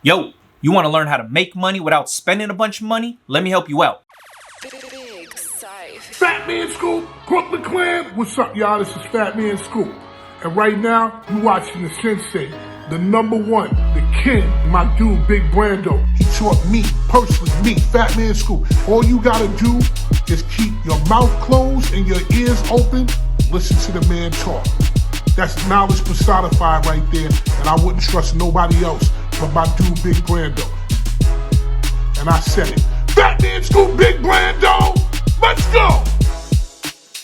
Yo, you want to learn how to make money without spending a bunch of money? Let me help you out. Big Sife. Fat Man Scoop, Brooklyn Clan. What's up, y'all? This is Fat Man Scoop. And right now, you watching the sensei, the #1, the king, my dude, Big Brando. He taught me, personally, me, Fat Man Scoop. All you gotta do is keep your mouth closed and your ears open. Listen to the man talk. That's knowledge personified right there, and I wouldn't trust nobody else but my dude, Big Brando. And I said it. Fat Man Scoop, Big Brando. Let's go.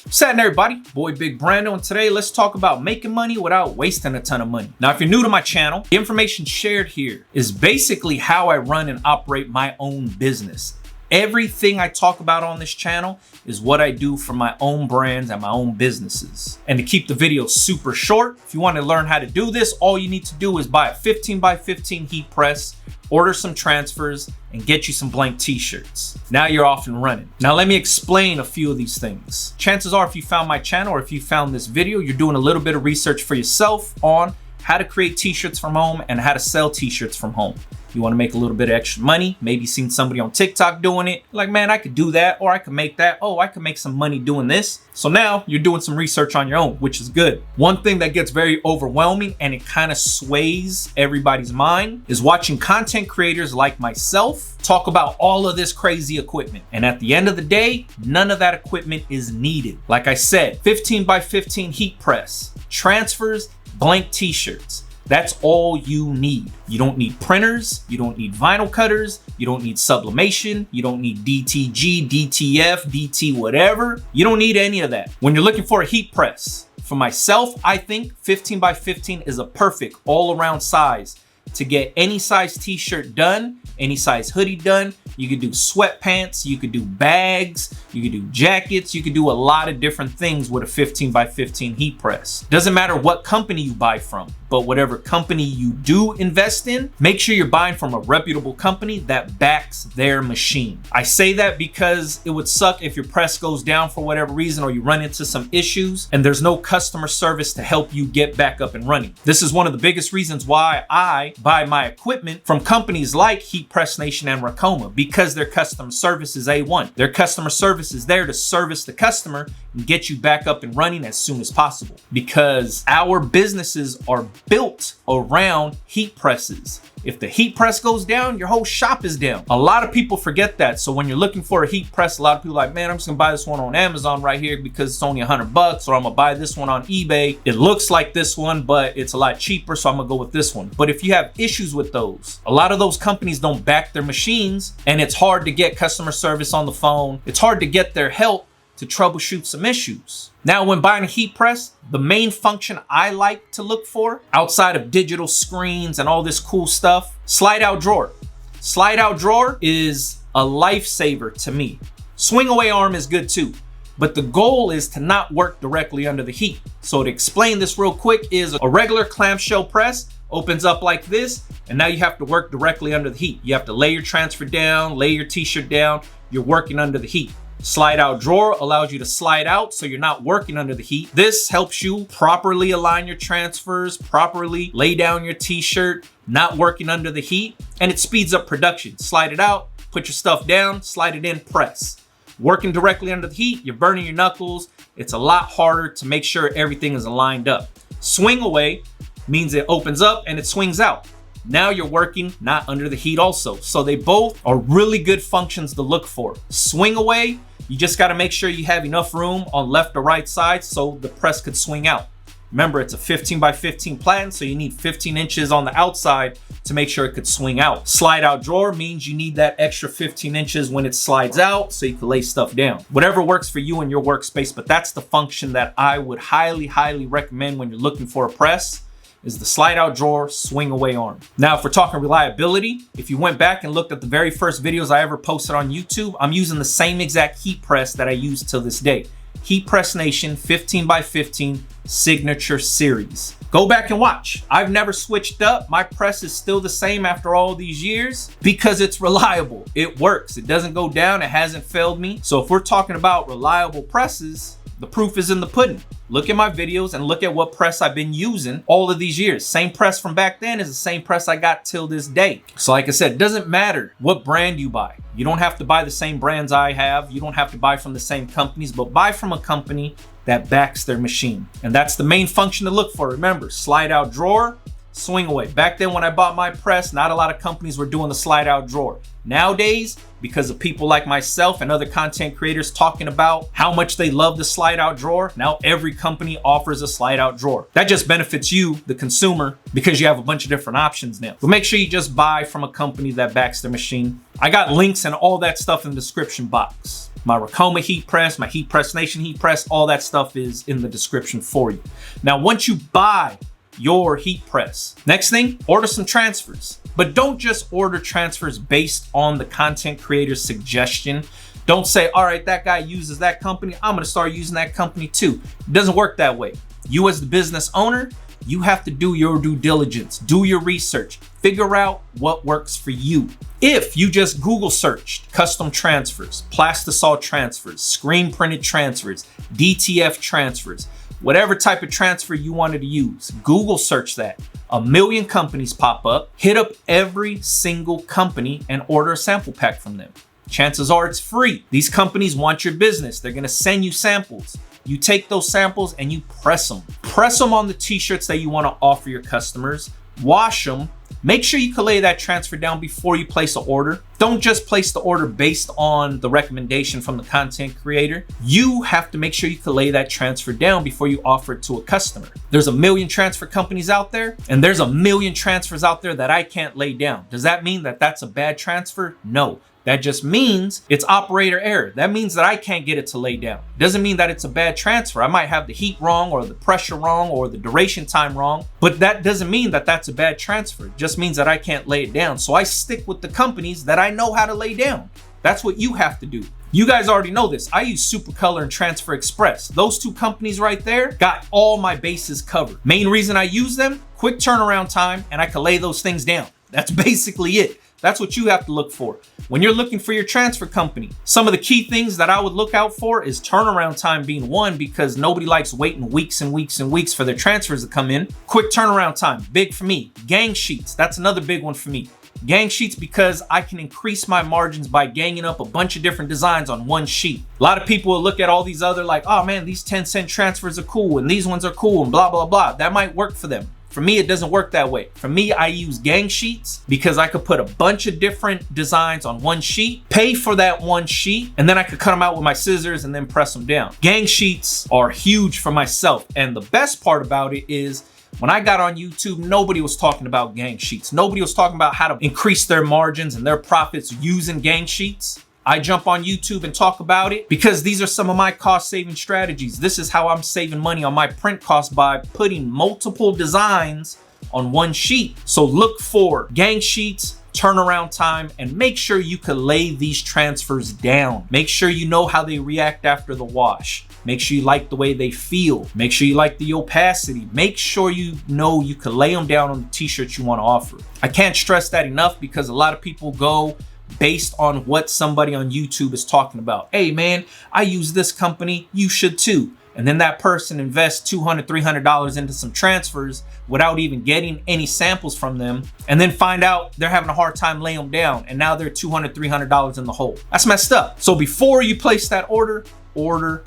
What's happening, everybody? Boy, Big Brando, and today let's talk about making money without wasting a ton of money. Now, if you're new to my channel, the information shared here is basically how I run and operate my own business. Everything I talk about on this channel is what I do for my own brands and my own businesses. And to keep the video super short, if you want to learn how to do this, all you need to do is buy a 15x15 heat press, order some transfers, and get you some blank t-shirts. Now you're off and running. Now let me explain a few of these things. Chances are, if you found my channel or if you found this video, you're doing a little bit of research for yourself on how to create t-shirts from home and how to sell t-shirts from home. You want to make a little bit of extra money, maybe seen somebody on TikTok doing it. Like, man, I could do that, or I could make that. Oh, I could make some money doing this. So now you're doing some research on your own, which is good. One thing that gets very overwhelming and it kind of sways everybody's mind is watching content creators like myself talk about all of this crazy equipment. And at the end of the day, none of that equipment is needed. Like I said, 15x15 heat press, transfers, blank t-shirts. That's all you need. You don't need printers, you don't need vinyl cutters, you don't need sublimation, you don't need DTG, DTF, DT whatever. You don't need any of that. When you're looking for a heat press, for myself, I think 15x15 is a perfect all-around size to get any size t-shirt done, any size hoodie done. You could do sweatpants, you could do bags, you could do jackets, you could do a lot of different things with a 15x15 heat press. Doesn't matter what company you buy from, but whatever company you do invest in, make sure you're buying from a reputable company that backs their machine. I say that because it would suck if your press goes down for whatever reason or you run into some issues and there's no customer service to help you get back up and running. This is one of the biggest reasons why I buy my equipment from companies like Heat Press Nation and Ricoma, because their customer service is A1. Their customer service is there to service the customer and get you back up and running as soon as possible, because our businesses are built around heat presses. If the heat press goes down, your whole shop is down. A lot of people forget that. So when you're looking for a heat press, a lot of people are like, man, I'm just gonna buy this one on Amazon right here because it's only $100, or I'm gonna buy this one on eBay. It looks like this one, but it's a lot cheaper, so I'm gonna go with this one. But if you have issues with those, a lot of those companies don't back their machines, and it's hard to get customer service on the phone. It's hard to get their help to troubleshoot some issues. Now, when buying a heat press, the main function I like to look for, outside of digital screens and all this cool stuff, slide out drawer. Slide out drawer is a lifesaver to me. Swing away arm is good too, but the goal is to not work directly under the heat. So to explain this real quick is a regular clamshell press opens up like this, and now you have to work directly under the heat. You have to lay your transfer down, lay your t-shirt down, you're working under the heat. Slide out drawer allows you to slide out so you're not working under the heat. This helps you properly align your transfers, properly lay down your t-shirt, not working under the heat, and it speeds up production. Slide it out, put your stuff down, slide it in, press. Working directly under the heat, you're burning your knuckles. It's a lot harder to make sure everything is aligned up. Swing away means it opens up and it swings out. Now you're working not under the heat also. So they both are really good functions to look for. Swing away, you just gotta make sure you have enough room on left or right side so the press could swing out. Remember, it's a 15x15 platen, so you need 15 inches on the outside to make sure it could swing out. Slide out drawer means you need that extra 15 inches when it slides out so you can lay stuff down. Whatever works for you in your workspace, but that's the function that I would highly, highly recommend when you're looking for a press, is the slide out drawer, swing away arm. Now, if we're talking reliability, if you went back and looked at the very first videos I ever posted on YouTube, I'm using the same exact heat press that I use till this day. Heat Press Nation 15x15 Signature Series. Go back and watch. I've never switched up. My press is still the same after all these years because it's reliable. It works. It doesn't go down. It hasn't failed me. So if we're talking about reliable presses, The proof is in the pudding. Look at my videos and look at what press I've been using all of these years. Same press from back then is the same press I got till this day. So like I said, it doesn't matter what brand you buy. You don't have to buy the same brands I have. You don't have to buy from the same companies, but buy from a company that backs their machine. And that's the main function to look for. Remember, slide out drawer, swing away. Back then when I bought my press, not a lot of companies were doing the slide out drawer. Nowadays, because of people like myself and other content creators talking about how much they love the slide out drawer, now every company offers a slide out drawer. That just benefits you, the consumer, because you have a bunch of different options now. But make sure you just buy from a company that backs their machine. I got links and all that stuff in the description box. My Ricoma heat press, my Heat Press Nation heat press, all that stuff is in the description for you. Now, once you buy your heat press, next thing, order some transfers. But don't just order transfers based on the content creator's suggestion. Don't say, all right, that guy uses that company, I'm gonna start using that company too. It doesn't work that way. You as the business owner, you have to do your due diligence, do your research, figure out what works for you. If you just Google searched custom transfers, plastisol transfers, screen printed transfers, DTF transfers, whatever type of transfer you wanted to use, Google search that. A million companies pop up. Hit up every single company and order a sample pack from them. Chances are it's free. These companies want your business. They're gonna send you samples. You take those samples and you press them. Press them on the t-shirts that you wanna offer your customers. Wash them. Make sure you can lay that transfer down before you place an order. Don't just place the order based on the recommendation from the content creator. You have to make sure you can lay that transfer down before you offer it to a customer. There's a million transfer companies out there, and there's a million transfers out there that I can't lay down. Does that mean that that's a bad transfer? No. That just means it's operator error. That means that I can't get it to lay down. Doesn't mean that it's a bad transfer. I might have the heat wrong or the pressure wrong or the duration time wrong, but that doesn't mean that that's a bad transfer. It just means that I can't lay it down. So I stick with the companies that I know how to lay down. That's what you have to do. You guys already know this. I use Supacolor and Transfer Express. Those two companies right there got all my bases covered. Main reason I use them, quick turnaround time, and I can lay those things down. That's basically it. That's what you have to look for. When you're looking for your transfer company, some of the key things that I would look out for is turnaround time being one, because nobody likes waiting weeks and weeks and weeks for their transfers to come in. Quick turnaround time, big for me. Gang sheets, that's another big one for me. Gang sheets, because I can increase my margins by ganging up a bunch of different designs on one sheet. A lot of people will look at all these other like, oh man, these 10-cent transfers are cool and these ones are cool and blah, blah, blah. That might work for them. For me, it doesn't work that way. For me, I use gang sheets because I could put a bunch of different designs on one sheet, pay for that one sheet, and then I could cut them out with my scissors and then press them down. Gang sheets are huge for myself. And the best part about it is when I got on YouTube, nobody was talking about gang sheets. Nobody was talking about how to increase their margins and their profits using gang sheets. I jump on YouTube and talk about it because these are some of my cost saving strategies. This is how I'm saving money on my print costs by putting multiple designs on one sheet. So look for gang sheets, turnaround time, and make sure you can lay these transfers down. Make sure you know how they react after the wash. Make sure you like the way they feel. Make sure you like the opacity. Make sure you know you can lay them down on the t-shirts you want to offer. I can't stress that enough because a lot of people go based on what somebody on YouTube is talking about. Hey man, I use this company, you should too. And then that person invests $200, $300 into some transfers without even getting any samples from them, and then find out they're having a hard time laying them down, and now they're $200, $300 in the hole. That's messed up. So before you place that order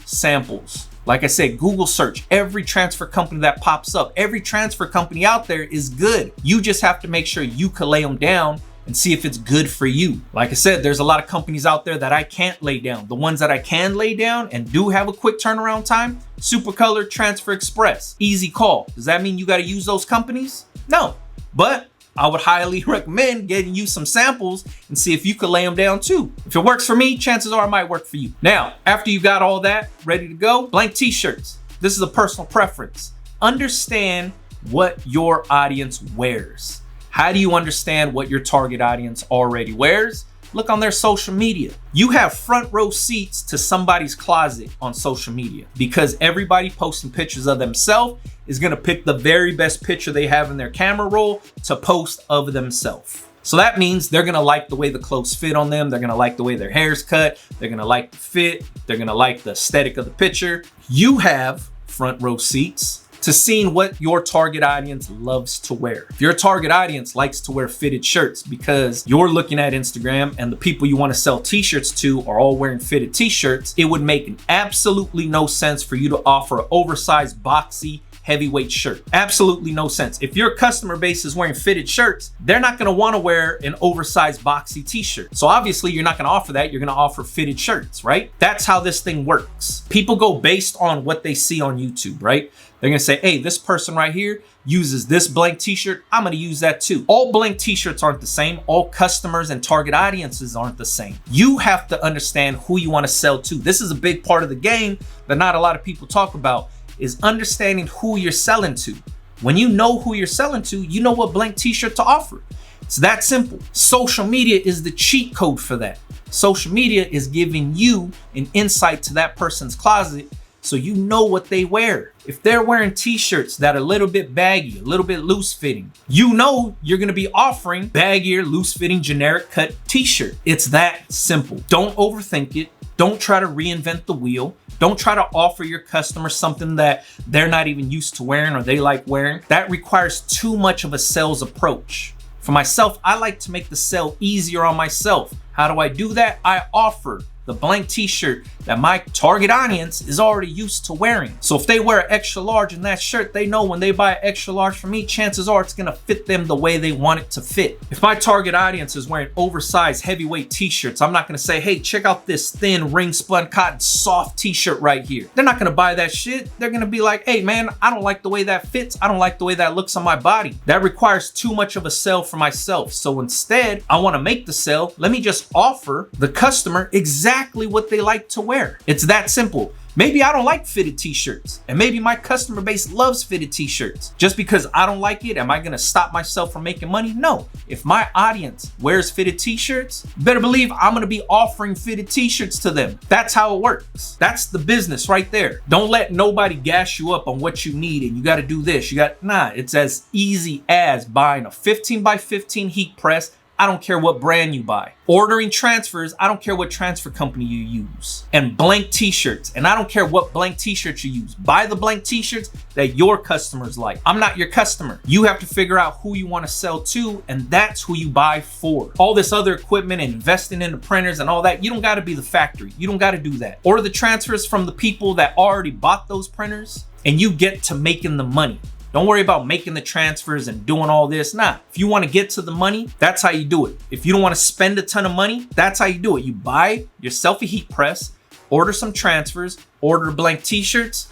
samples. Like I said, Google search every transfer company that pops up. Every transfer company out there is good. You just have to make sure you can lay them down and see if it's good for you. Like I said, there's a lot of companies out there that I can't lay down. The ones that I can lay down and do have a quick turnaround time, Supacolor Transfer Express, easy call. Does that mean you gotta use those companies? No, but I would highly recommend getting you some samples and see if you could lay them down too. If it works for me, chances are it might work for you. Now, after you got all that ready to go, blank t-shirts. This is a personal preference. Understand what your audience wears. How do you understand what your target audience already wears? Look on their social media. You have front row seats to somebody's closet on social media because everybody posting pictures of themselves is gonna pick the very best picture they have in their camera roll to post of themselves. So that means they're gonna like the way the clothes fit on them. They're gonna like the way their hair's cut. They're gonna like the fit. They're gonna like the aesthetic of the picture. You have front row seats to seeing what your target audience loves to wear. If your target audience likes to wear fitted shirts because you're looking at Instagram and the people you want to sell t-shirts to are all wearing fitted t-shirts, it would make absolutely no sense for you to offer an oversized, boxy, heavyweight shirt. Absolutely no sense. If your customer base is wearing fitted shirts, they're not gonna wanna wear an oversized boxy t-shirt. So obviously you're not gonna offer that, you're gonna offer fitted shirts, right? That's how this thing works. People go based on what they see on YouTube, right? They're gonna say, hey, this person right here uses this blank t-shirt, I'm gonna use that too. All blank t-shirts aren't the same. All customers and target audiences aren't the same. You have to understand who you wanna sell to. This is a big part of the game that not a lot of people talk about, is understanding who you're selling to. When you know who you're selling to, you know what blank t-shirt to offer. It's that simple. Social media is the cheat code for that. Social media is giving you an insight to that person's closet so you know what they wear. If they're wearing t-shirts that are a little bit baggy, a little bit loose fitting, you know you're gonna be offering baggier, loose fitting, generic cut t-shirt. It's that simple. Don't overthink it. Don't try to reinvent the wheel. Don't try to offer your customer something that they're not even used to wearing or they like wearing. That requires too much of a sales approach. For myself, I like to make the sale easier on myself. How do I do that? I offer the blank t-shirt that my target audience is already used to wearing. So if they wear an extra large in that shirt, they know when they buy an extra large from me, chances are it's gonna fit them the way they want it to fit. If my target audience is wearing oversized heavyweight t-shirts, I'm not gonna say, hey, check out this thin ring spun cotton soft t-shirt right here. They're not gonna buy that shit. They're gonna be like, hey man, I don't like the way that fits. I don't like the way that looks on my body. That requires too much of a sell for myself. So instead, I wanna make the sale. Let me just offer the customer exactly what they like to wear. It's that simple. Maybe I don't like fitted t-shirts, and maybe my customer base loves fitted t-shirts. Just because I don't like it, am I gonna stop myself from making money? No. If my audience wears fitted t-shirts, better believe I'm gonna be offering fitted t-shirts to them. That's how it works. That's the business right there. Don't let nobody gas you up on what you need and you gotta do this. Nah, it's as easy as buying a 15 by 15 heat press. I don't care what brand you buy. Ordering transfers, I don't care what transfer company you use. And blank t-shirts, and I don't care what blank t-shirts you use. Buy the blank t-shirts that your customers like. I'm not your customer. You have to figure out who you want to sell to, and that's who you buy for. All this other equipment and investing in the printers and all that, you don't got to be the factory. You don't got to do that. Order the transfers from the people that already bought those printers, and you get to making the money. Don't worry about making the transfers and doing all this. Nah, if you want to get to the money, that's how you do it. If you don't want to spend a ton of money, that's how you do it. You buy yourself a heat press, order some transfers, order blank t-shirts,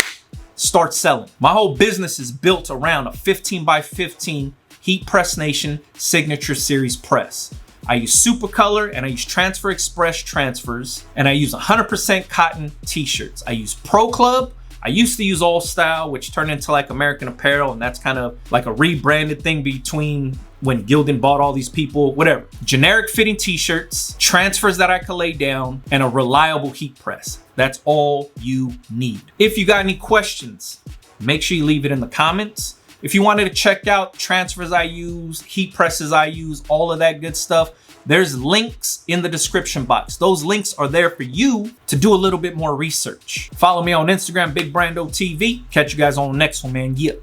start selling. My whole business is built around a 15 by 15 Heat Press Nation Signature Series press. I use Supacolor and I use Transfer Express transfers, and I use 100% cotton t-shirts. I use Pro Club. I used to use All Style, which turned into like American Apparel, and that's kind of like a rebranded thing between when Gildan bought all these people, whatever. Generic fitting t-shirts, transfers that I can lay down, and a reliable heat press. That's all you need. If you got any questions, make sure you leave it in the comments. If you wanted to check out transfers I use, heat presses I use, all of that good stuff, there's links in the description box. Those links are there for you to do a little bit more research. Follow me on Instagram, Big Brando TV. Catch you guys on the next one, man. Yeah.